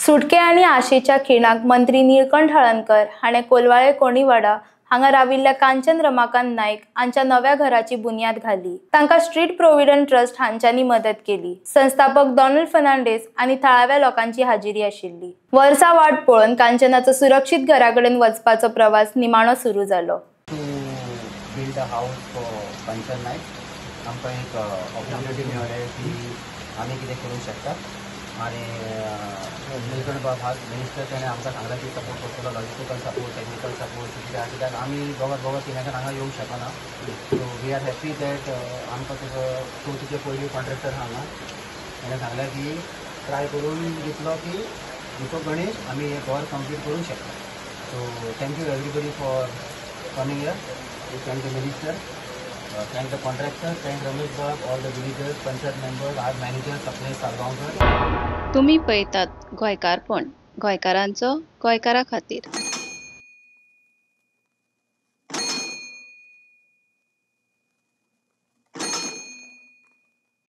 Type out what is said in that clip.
सुटके आणि आशेच्या खिणाक मंत्री निळकंठ हळणकर हाणे कोलवाळे कोणीवाडा हांगा राविल्ल्या कांचन रमाकांत नाईक हांच्या नव्या घराची बुन्याद घाली। तांकां स्ट्रीट प्रोव्हिडंट ट्रस्ट हांच्यांनी मदत केली। संस्थापक डोनाल्ड फर्नांडिस आणि थळाव्या लोकांची हाजिरी आशिल्ली। वर्सां वाट पळोवन कांचनाचो सुरक्षीत घराकडेन वचपाचो प्रवास निमाणो सुरू जालो। Build a house for Kanchan Naik आमकां एक ऑपॉर्च्युनिटी मेळ्ळी की आमी कितें करूंक शकता आणि निळकंठ बाब हा मिनिस्टर ताणें आमकां सांगला की सपोर्ट करतलो, लॉजिस्टिकल सपोर्ट, टेक्निकल सपोर्ट कितें आसा कित्याक आमी दोगां तिनांकन हांगा येवंक शकना। So we are happy that आमकां तुजो चवथीचे पयलीं कॉन्ट्रॅक्टर हांगा ताणें सांगलें की ट्राय करून दितलो की बिफोर गणेश आमी हें घर कंप्लीट करूंक शकता। So thank you everybody for coming here. We thank the minister, thank the contractor, thank Ramesh Bab, all the villagers, panchayat members, our manager, Sapnesh Salgaonkar. तुम्ही पळयतात गोंयकारपण, गोंयकारांचो गोंयकारा खातीर।